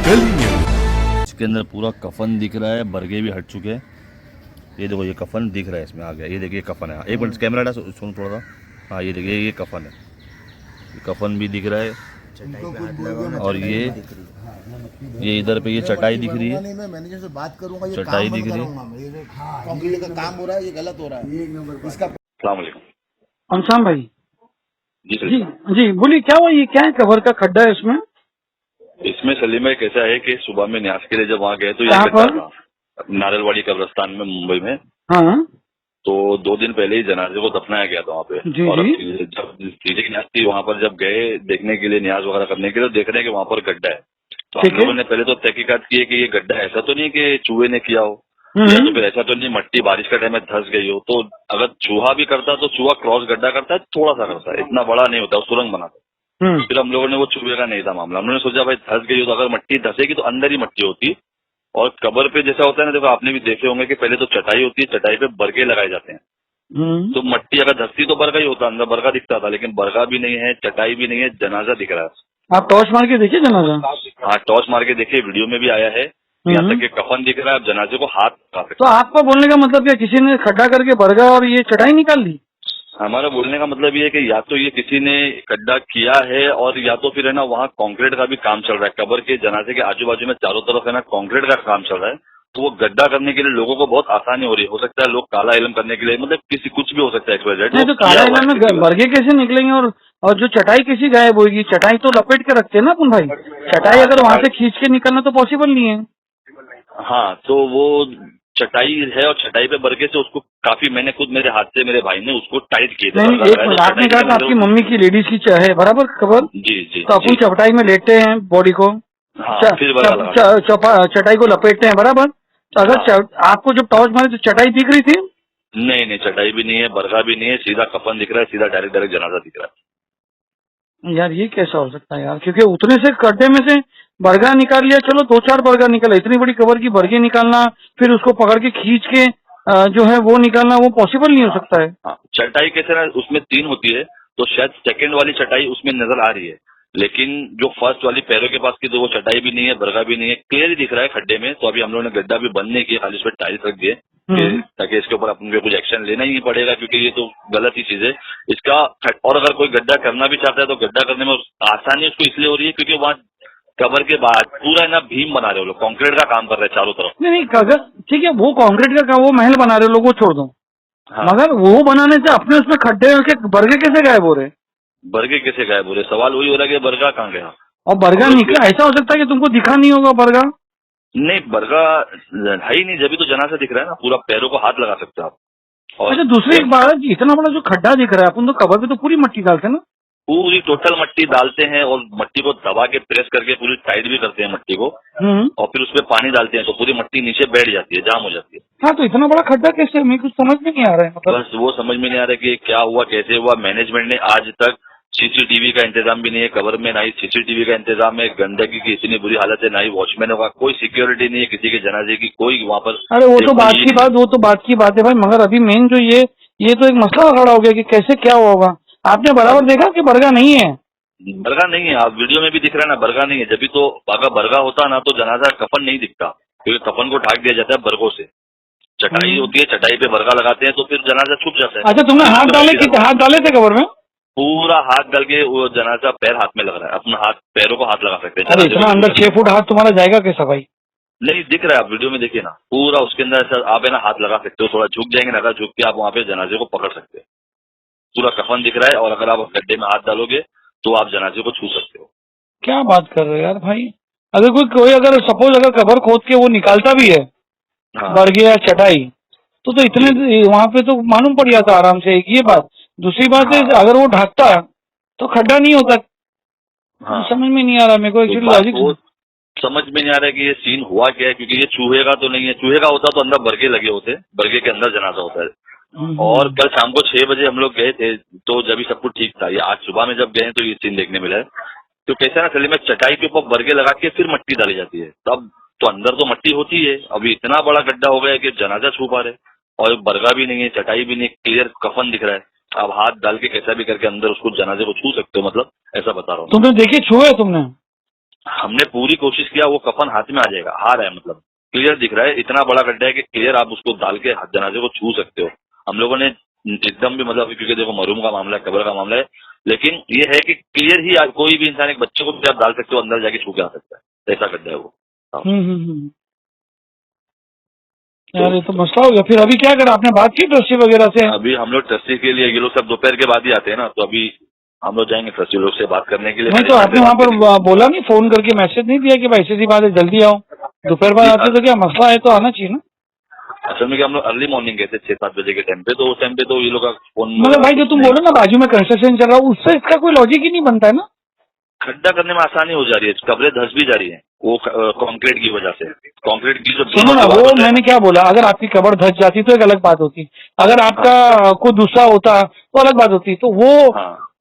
Daily news. इसके अंदर पूरा कफन दिख रहा है, बरगे भी हट चुके हैं। ये देखो, ये कफन दिख रहा है, इसमें आ गया। ये देखिए कफन है। एक मिनट कैमरा हटा, सुन थोड़ा सा। हाँ, ये देखिए, ये कफन है। ये कफन भी दिख रहा है। और ये इधर पे ये चटाई दिख रही है। मैं मैनेजर से बात करूंगा, ये चटाई काम दिख बंद रही है। करूंगा मैं। ये जो कंक्रीट का काम हो रहा है ये गलत हो रहा है। इसका अस्सलाम वालेकुम। अनसान भाई जी जी सलीम। जी बोलिए, क्या हुआ? ये क्या है? कवर का खड्डा है इसमें? इसमें सलीम भाई कैसा है कि सुबह में न्यास के लिए जब वहाँ गए तो ये कहाँ गड्ढा पर? था नारलवाड़ी कब्रिस्तान में, मुंबई में। हाँ तो 2 दिन पहले ही जनाजे को दफनाया गया था वहाँ पे। जी, और जी। जब चीजें की न्यास थी वहाँ पर, जब गए देखने के लिए, न्याज वगैरह करने के लिए, देख रहे हैं कि वहाँ पर गड्ढा है। तो ठीक हम है। लोगों ने पहले तो तहकीकात की है कि ये गड्ढा ऐसा तो नहीं है कि चूहे ने किया हो, या तो फिर ऐसा तो नहीं मट्टी बारिश का टाइम में धंस गई हो। तो अगर चूहा भी करता तो चूहा क्रॉस गड्ढा करता है, थोड़ा सा करता है, इतना बड़ा नहीं होता, सुरंग बनाता। हम्म। फिर हम लोगों ने, वो चूहे का नहीं था मामला, हमने सोचा भाई धंस गई हो तो अगर मट्टी धंसेगी तो अंदर ही मट्टी होती। और कब्र पे जैसा होता है ना, देखो आपने भी देखे होंगे कि पहले तो चटाई होती है, चटाई पे बरगे लगाए जाते हैं। तो मट्टी अगर धंसती तो बरगा ही होता, अंदर बरगा दिखता था, लेकिन बरगा भी नहीं है, चटाई भी नहीं है, जनाजा दिख रहा है। आप टॉर्च मार के देखिए जनाजा। हाँ, टॉर्च मार के देखिए, वीडियो में भी आया है। यहाँ तक कि कफन दिख रहा है, अब जनाजे को हाथ लगा सकते तो आपका बोलने का मतलब क्या, किसी ने खड्डा करके बरगा और ये चटाई निकाल दी? हैं। हमारा बोलने का मतलब ये है कि या तो ये किसी ने गड्ढा किया है, और या तो फिर है ना वहाँ कंक्रीट का भी काम चल रहा है। कब्र के जनाजे के आजू बाजू में चारों तरफ है ना कंक्रीट का काम चल रहा है। तो वो गड्ढा करने के लिए लोगों को बहुत आसानी हो रही है। हो सकता है लोग काला इल्म करने के लिए, मतलब किसी कुछ भी हो सकता है XYZ। नहीं तो काला इलाम में बरगे कैसे निकलेंगे? और जो चटाई कैसी गायब होगी? चटाई तो लपेट के रखते हैं ना अपन भाई। चटाई अगर वहां से खींच के निकलना तो पॉसिबल नहीं है। हाँ, तो वो चटाई है, और चटाई पे बरगे से उसको काफी, मैंने खुद मेरे हाथ से, मेरे भाई ने उसको टाइट किए थे। नहीं, एक मिनट, आपने कहा कि आपकी मम्मी की लेडीज की है बराबर खबर? जी जी। तो अपन चटाई में लेटते हैं बॉडी को, हाँ, फिर बरगा लगा। चटाई को लपेटते हैं बराबर। तो अगर आपको जब टॉर्च मारे तो चटाई दिख रही थी? नहीं नहीं, चटाई भी नहीं है, बरगा भी नहीं है, सीधा कफन दिख रहा है, सीधा डायरेक्ट जनाजा दिख रहा है। यार ये कैसा हो सकता है यार? क्योंकि उतने से गड्ढे में से बरगा निकाल लिया, चलो 2-4 बरगा निकला, इतनी बड़ी कबर की बरगे निकालना, फिर उसको पकड़ के खींच के जो है वो निकालना, वो पॉसिबल नहीं हो सकता है। हाँ, चटाई कैसे ना, उसमें 3 होती है, तो शायद सेकंड वाली चटाई उसमें नजर आ रही है, लेकिन जो फर्स्ट वाली पैरों के पास की, तो वो चटाई भी नहीं है, बरगा भी नहीं है, क्लियर ही दिख रहा है खड्डे में। तो अभी हम लोगों ने गड्ढा भी बंद नहीं किया, खाली उस पर टाइल्स रख दिए ताकि इसके ऊपर अपन को कुछ एक्शन लेना ही नहीं पड़ेगा, क्योंकि ये तो गलत ही चीज है इसका। और अगर कोई गड्ढा करना भी चाहता है तो गड्ढा करने में आसानी उसको इसलिए हो रही है क्योंकि वहाँ कबर के बाद पूरा है ना भीम बना रहे हो लोग, कंक्रीट का काम कर रहे हैं चारों तरफ। नहीं अगर ठीक है, वो कंक्रीट का वो महल बना रहे हो, लोग वो छोड़ दो। हाँ। मगर वो बनाने से अपने उसमें खड्डे के बरगे कैसे गायब हो रहे? बरगे कैसे गायब हो रहे? सवाल वही हो रहा है कि बरगा कहाँ गया। और बरगा निकला, ऐसा हो सकता है कि तुमको दिखा नहीं होगा बरगा? नहीं, बरगा है ही नहीं, जब भी तो जनाजा दिख रहा है ना, पूरा पैरों को हाथ लगा सकते हो आप। और अच्छा, दूसरी एक बात, इतना बड़ा जो खड्डा दिख रहा है, अपन तो कबर पे तो पूरी मट्टी डालते हैं ना? पूरी टोटल मट्टी डालते हैं, और मट्टी को दबा के प्रेस करके पूरी टाइट भी करते हैं मट्टी को, और फिर उसमें पानी डालते हैं तो पूरी मट्टी नीचे बैठ जाती है, जाम हो जाती है। हाँ, तो इतना बड़ा खड्डा कैसे? मेरे कुछ समझ में नहीं आ रहा है। मतलब बस वो समझ में नहीं आ रहा कि क्या हुआ, कैसे हुआ। मैनेजमेंट ने आज तक CCTV का इंतजाम भी नहीं है कबर में, ना ही CCTV का इंतजाम है। गंदगी की इतनी बुरी हालत है, ना ही वॉचमैनों का कोई सिक्योरिटी नहीं है, किसी के जनाजे की कोई वहाँ पर। अरे वो तो बात की बात है भाई, मगर अभी मेन जो ये तो एक मसला खड़ा हो गया कि कैसे क्या होगा। आपने बराबर देखा कि बरगा नहीं है? बरगा नहीं है, आप वीडियो में भी दिख रहा है ना, बरगा नहीं है। जब भी तो अगर बरगा होता ना तो जनाजा कफन नहीं दिखता, क्योंकि कफन को ढाक दिया जाता है बरगों से। चटाई होती है, चटाई पे बरगा लगाते हैं तो फिर जनाजा छुप जाता है। अच्छा, तुमने हाथ डाले थे कबर में? पूरा हाथ डाल के वो जनाजा पैर हाथ में लग रहा है, अपना हाथ पैरों को हाथ लगा सकते हैं। अरे इतना अंदर 6 फुट हाथ तुम्हारा जाएगा कैसा भाई? नहीं दिख रहा है, आप वीडियो में देखिए ना, पूरा उसके अंदर ऐसा आप है ना हाथ लगा सकते हो, थोड़ा झुक जाएंगे ना, झुक के आप वहाँ पे जनाजे को पकड़ सकते हैं। पूरा कफन दिख रहा है, और अगर आप गड्ढे में हाथ डालोगे तो आप जनाजे को छू सकते हो। क्या बात कर रहे हो यार भाई? अगर कोई अगर सपोज अगर कबर खोद के वो निकालता भी है हाँ। बरगे या चटाई, तो इतने वहाँ पे तो मालूम पड़ जाता आराम से। एक ये बात, दूसरी बात है अगर वो ढकता तो खड्डा नहीं होता। हाँ। समझ में नहीं आ रहा मेरे को एक्चुअली लॉजिक। समझ में नहीं आ रहा है कि ये सीन हुआ क्या है, क्योंकि ये चूहे का तो नहीं है। चूहे का होता तो अंदर बरगे लगे होते, बरगे के अंदर जनाजा होता है। और कल शाम को 6 बजे हम लोग गए थे, तो जब भी सब कुछ ठीक था। ये आज सुबह में जब गए तो ये सीन देखने मिला है। तो कैसा ना, चलिए में चटाई के ऊपर बरगे लगा के फिर मट्टी डाली जाती है, तब तो अंदर तो मट्टी होती है। अभी इतना बड़ा गड्ढा हो गया है कि जनाजा छू पा रहे, और बरगा भी नहीं है, चटाई भी नहीं, क्लियर कफन दिख रहा है। अब हाथ डाल के कैसा भी करके अंदर उसको जनाजे को छू सकते हो, मतलब ऐसा बता रहा हूँ। तुमने देखी छुए तुमने? हमने पूरी कोशिश किया, वो कफन हाथ में आ जाएगा, आ रहा है, मतलब क्लियर दिख रहा है, इतना बड़ा गड्ढा है कि क्लियर आप उसको डाल के जनाजे को छू सकते हो। हम लोगों ने एकदम भी, मतलब क्योंकि देखो मरूम का मामला है, कब्र का मामला है, लेकिन ये है कि क्लियर ही कोई भी इंसान, एक बच्चे को भी आप डाल सकते हो, अंदर जाके छू के आ सकता है, ऐसा गड्ढा है वो। हाँ। यार ये तो मसला हो गया। फिर अभी क्या करा आपने, बात की ट्रस्टी वगैरह से? अभी हम लोग ट्रस्टी के लिए, ये लोग सब दोपहर के बाद ही आते हैं ना, तो अभी हम लोग जाएंगे ट्रस्टी लोग से बात करने के लिए। नहीं तो आपने वहाँ पर बोला नहीं, फोन करके मैसेज नहीं दिया कि भाई ऐसी बात है जल्दी आओ? दोपहर बाद आते तो क्या मसला है, तो आना चाहिए ना। असल में क्या, हम लोग अर्ली मॉर्निंग गए थे 6-7 बजे के टाइम पे, तो उस टाइम पे तो ये लोग का फोन, मतलब भाई जो तुम बोलो ना बाजू में कंस्ट्रक्शन चल रहा है, उससे इसका कोई लॉजिक ही नहीं बनता है ना। खड्डा करने में आसानी हो जा रही है, कब्रें धंस भी जा रही है, वो कंक्रीट की वजह से। कंक्रीट की जो सुनो ना, वो मैंने क्या बोला, अगर आपकी कब्र धंस जाती तो एक अलग बात होती, अगर आपका कोई दूसरा होता तो अलग बात होती। तो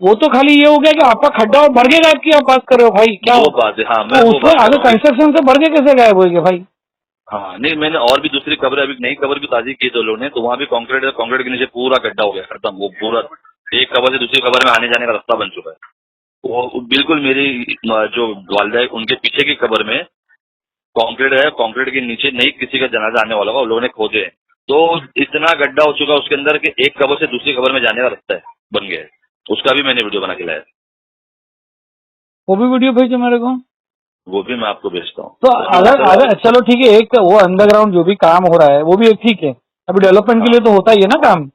वो तो खाली ये हो गया कि आपका खड्डा और भर के गायब की आप बात कर रहे हो भाई, क्या वो बात है। हाँ, मैं तो वो उसमें बात अगर कंस्ट्रक्शन से भर के कैसे गायब होगी भाई? हाँ नहीं, मैंने और भी दूसरी कब्र, अभी नई कब्र भी ताजी की तो लोगों ने, तो वहाँ भी कंक्रीट है, कंक्रीट के नीचे पूरा गड्ढा हो गया खत्म, वो पूरा एक कब्र से दूसरी कब्र में आने जाने का रास्ता बन चुका है। वो बिल्कुल मेरी जो वालिदा है उनके पीछे की कब्र में कंक्रीट है, कंक्रीट के नीचे नहीं किसी का जनाजा आने वाला होगा, लोगों ने खोदे हैं, तो इतना गड्ढा हो चुका उसके अंदर कि एक कब्र से दूसरी कब्र में जाने का रास्ता है बन गया है। उसका भी मैंने वीडियो बना के लाया, वो भी वीडियो भेजो मेरे को, वो भी मैं आपको भेजता हूँ। तो अगर चलो ठीक है, एक वो अंडरग्राउंड जो भी काम हो रहा है वो भी एक ठीक है, अभी डेवलपमेंट के लिए तो होता ही है ना काम,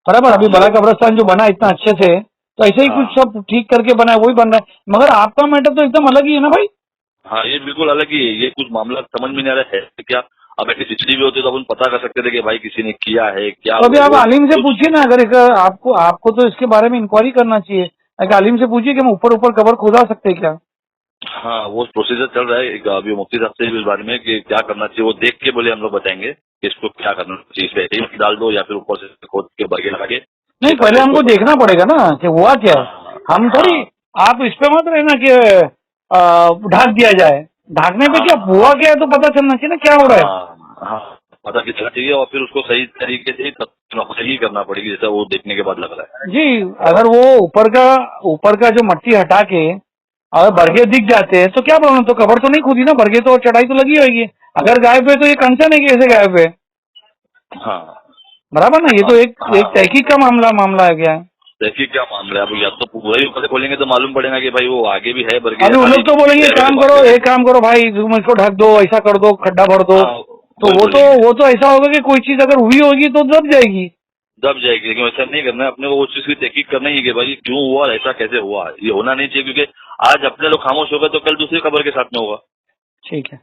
बराबर। अभी बड़ा कब्रस्तान जो बना इतना अच्छे से, तो ऐसे ही कुछ सब ठीक करके बना है, वही बन रहा है, मगर आपका मैटर तो एकदम अलग ही है ना भाई। हाँ, ये बिल्कुल अलग ही है, ये कुछ मामला समझ में नहीं आ रहा है क्या। अब ऐसी सीसीटीवी होती तो अपन पता कर सकते थे कि भाई किसी ने किया है क्या। तो अभी आप आलिम से पूछिए ना, अगर आपको तो इसके बारे में इंक्वायरी करना चाहिए, अगर आलिम से पूछिए कि हम ऊपर ऊपर कवर खोदा सकते हैं क्या। हाँ, वो प्रोसीजर चल रहा है, अभी मुफ्ती साहब से इस बारे में कि क्या करना चाहिए, वो देख के बोले हम लोग बताएंगे कि इसको क्या करना चाहिए, इस पे ईंट डाल दो या फिर ऊपर से खोद के बरगे लगा के। नहीं, पहले हमको देखना पड़ेगा ना कि हुआ क्या है। हम थोड़ी, आप इस पे मत रहना कि ढाक दिया जाए, ढाकने पे क्या हुआ क्या है तो पता चलना चाहिए ना क्या हो रहा है। हाँ, पता चलना चाहिए और फिर उसको सही तरीके से सही करना पड़ेगी, जैसा वो देखने के बाद लग रहा है। जी, अगर वो ऊपर का जो मट्टी हटा के अगर बरगे दिख जाते हैं तो क्या प्रॉब्लम, तो कबर तो नहीं खुदी ना, बरगे तो और चढ़ाई तो लगी होगी। अगर गायब है तो ये कंसर्न है कि ऐसे गायब है, हाँ बराबर ना। ये तो एक तहकीक का मामला है क्या है। तहकीक क्या मामला है, अब या तो पूरा ही ऊपर से खोलेंगे तो मालूम पड़ेगा कि भाई वो आगे भी है बरगे। अभी वो लोग तो बोलेंगे एक काम करो भाई, तुम इसको ढक दो, ऐसा कर दो, खड्डा भर दो, तो वो तो ऐसा होगा कि कोई चीज अगर हुई होगी तो दब जाएगी। लेकिन ऐसा नहीं करना है, अपने को वो चीज की तहकीक करना ही है कि भाई क्यों हुआ, ऐसा कैसे हुआ, ये होना नहीं चाहिए, क्योंकि आज अपने लोग खामोश हो गए तो कल दूसरी खबर के साथ में होगा। ठीक है।